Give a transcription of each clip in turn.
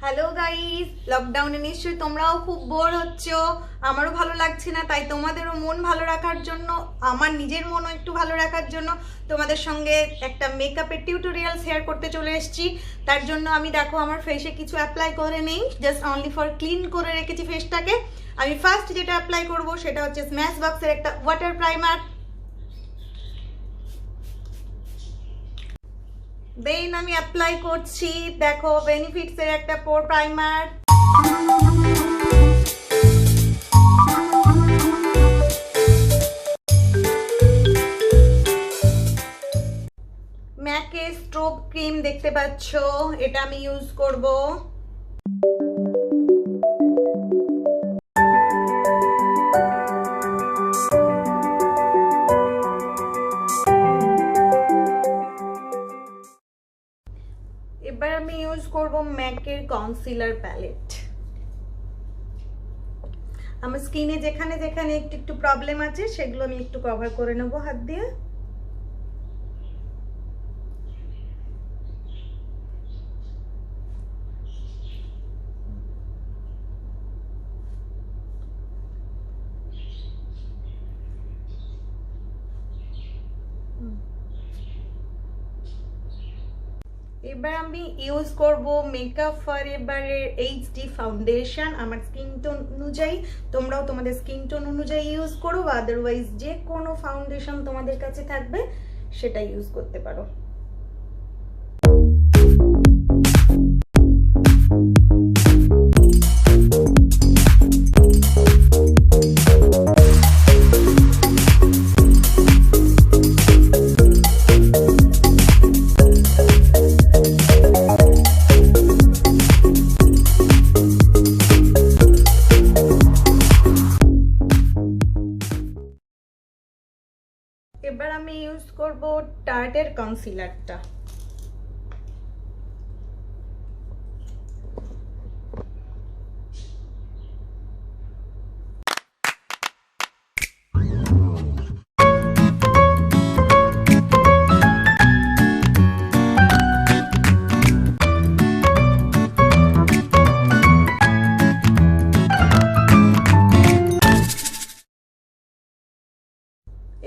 Hello guys, লকডাউনে নিশ্চয়ই তোমরাও খুব বোর হচ্ছো, আমারও ভালো লাগছে না। তাই তোমাদেরও মন ভালো রাখার জন্য, আমার নিজের মনও একটু ভালো রাখার জন্য তোমাদের সঙ্গে একটা মেকআপের টিউটোরিয়াল শেয়ার করতে চলে এসেছি। তার জন্য আমি দেখো আমার ফেসে কিছু অ্যাপ্লাই করে নেই, জাস্ট অনলি ফর ক্লিন করে রেখেছি ফেসটাকে। আমি ফার্স্ট যেটা অ্যাপ্লাই করব সেটা হচ্ছে স্ম্যাশবক্সের একটা ওয়াটার প্রাইমার। দেন আমি অ্যাপ্লাই করছি দেখো বেনিফিটসের একটা পোর প্রাইমার। ম্যাকের স্ট্রোব ক্রিম দেখতে পাচ্ছ, এটা আমি ইউজ করব। এবার আমি ইউজ করব ম্যাকের কনসিলার প্যালেট। আমার স্কিনে যেখানে যেখানে একটু একটু প্রবলেম আছে সেগুলো আমি একটু কভার করে নেব হাত দিয়ে। এবার আমি ইউজ করব মেকআপ ফরএভারের এইচডি ফাউন্ডেশন। আমার স্কিন টোন অনুযায়ী তোমরাও তোমাদের স্কিন টোন অনুযায়ী ইউজ করো, বা আদারওয়াইজ যে কোনো ফাউন্ডেশন তোমাদের কাছে থাকবে সেটা ইউজ করতে পারো। এবার আমি ইউজ করব টার্টের কনসিলারটা।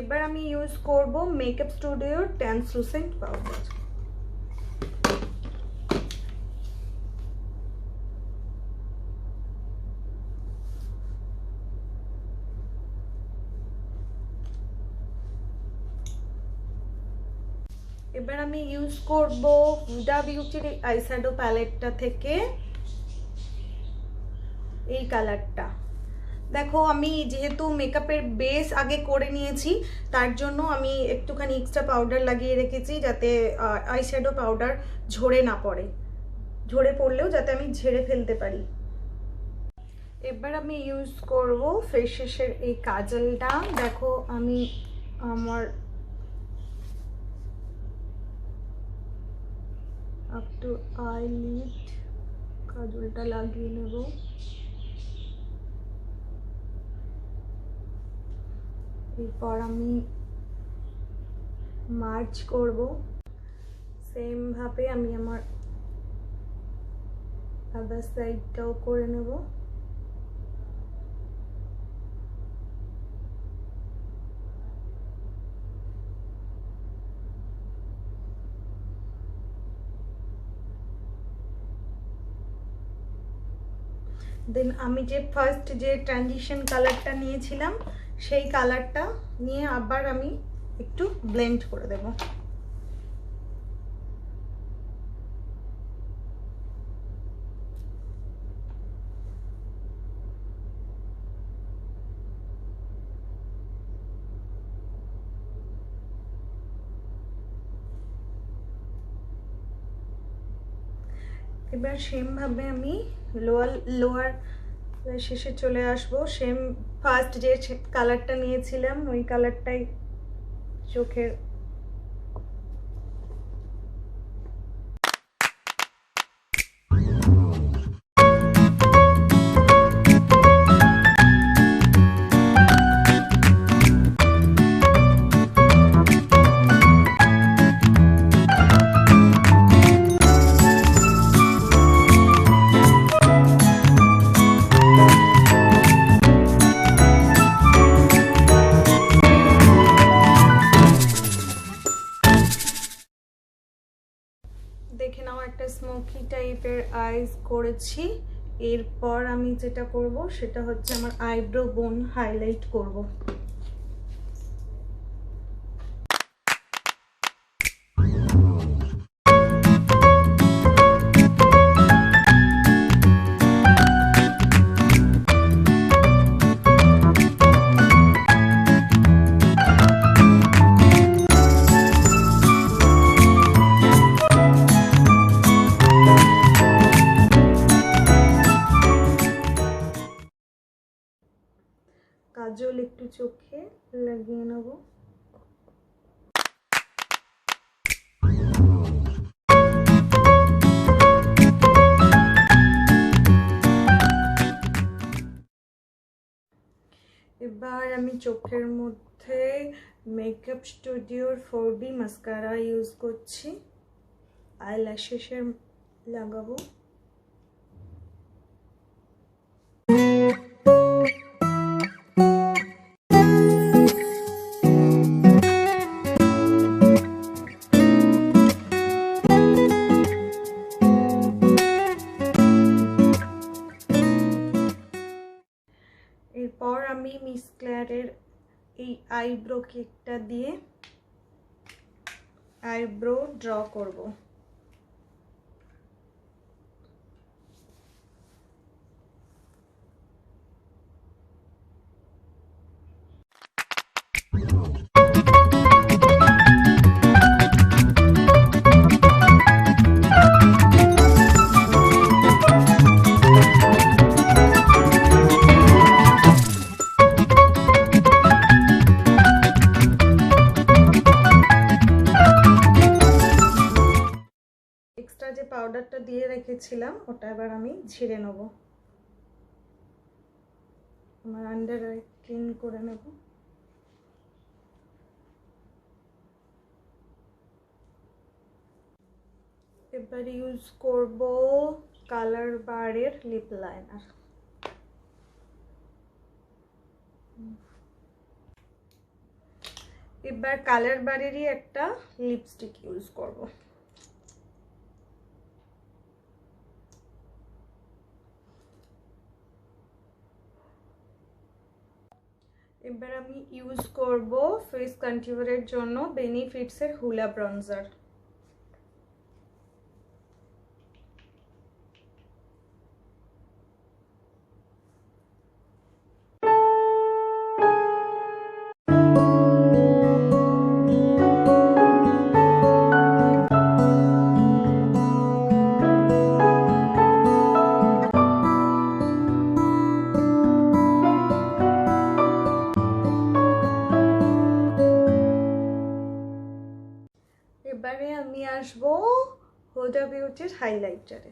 এবার আমি ইউজ করব মেকআপ স্টুডিওর ট্রান্সলুসেন্ট পাউডার। এবার আমি ইউজ করব হুডা বিউটির আইশ্যাডো প্যালেটটা থেকে এই কালারটা। দেখো আমি যেহেতু মেকআপের বেস আগে করে নিয়েছি তার জন্য আমি একটুখানি এক্সট্রা পাউডার লাগিয়ে রেখেছি, যাতে আইশ্যাডো পাউডার ঝরে না পড়ে, ঝরে পড়লেও যাতে আমি ঝেড়ে ফেলতে পারি। এবার আমি ইউজ করব ফেসের এই কাজলটা। দেখো আমি আমার আপ টু আইলিড কাজলটা লাগিয়ে নেব। এরপর আমি মার্চ করব, সেম ভাবে আমি আমার আদার সাইডটাও করে নেব। দেন আমি যে ফার্স্ট যে ট্রানজিশন কালারটা নিয়েছিলাম সেই কালারটা নিয়ে আবার আমি একটু ব্লেন্ড করে দেব। এবার সেম ভাবে আমি লোয়ার শেষে চলে আসবো। সেম ফার্স্ট যে কালারটা নিয়েছিলাম ওই কালারটাই চোখের আন্ডার আইজ করেছি। এরপর আমি যেটা করব সেটা হচ্ছে আমার আইব্রো বোন হাইলাইট করব। কাজল একটু চোখে লাগিয়ে নেব। এবার আমি চোখের মধ্যে মেকআপ স্টুডিওর 4B মাস্কারা ইউজ করছি, আইল্যাশেসে লাগাবো। এরপর আমি মিস ক্লেয়ারের এই আইব্রো কেকটা দিয়ে আইব্রো ড্র করব। যে পাউডারটা দিয়ে রেখেছিলাম ওটা এবার আমি ঝেড়ে নেব, আমার আন্ডার আই ক্লিন করে নেব। এবার ইউজ করব কালারবারের লিপ লাইনার। এবার কালারবারেরই একটা লিপস্টিক ইউজ করব। এবার আমি ইউজ করব ফেস কন্ট্যুরের জন্য বেনিফিটসের হুলা ব্রনজার। এবারে আমি আসবো হুডা বিউটির হাইলাইটারে।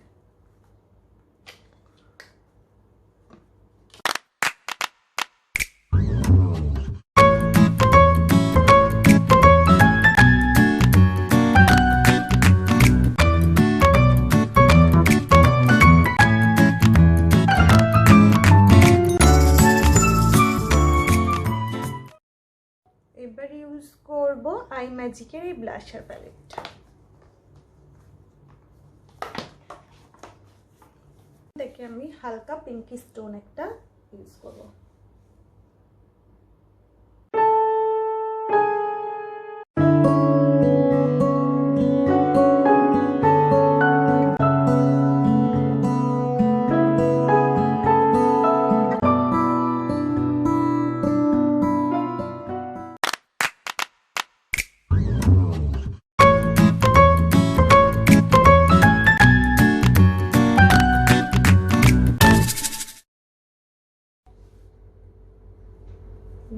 এবার ইউজ করব আই ম্যাজিকের এই ব্লাশার প্যালেট। দেখে আমি হালকা পিঙ্কি স্টোন একটা ইউজ করব।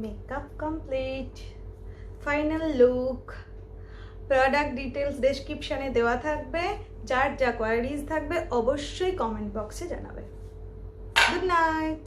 Makeup complete, final look. Product details ডেসক্রিপশনে দেওয়া থাকবে, যার যা কোয়ারিজ থাকবে অবশ্যই কমেন্ট বক্সে জানাবে। Good night.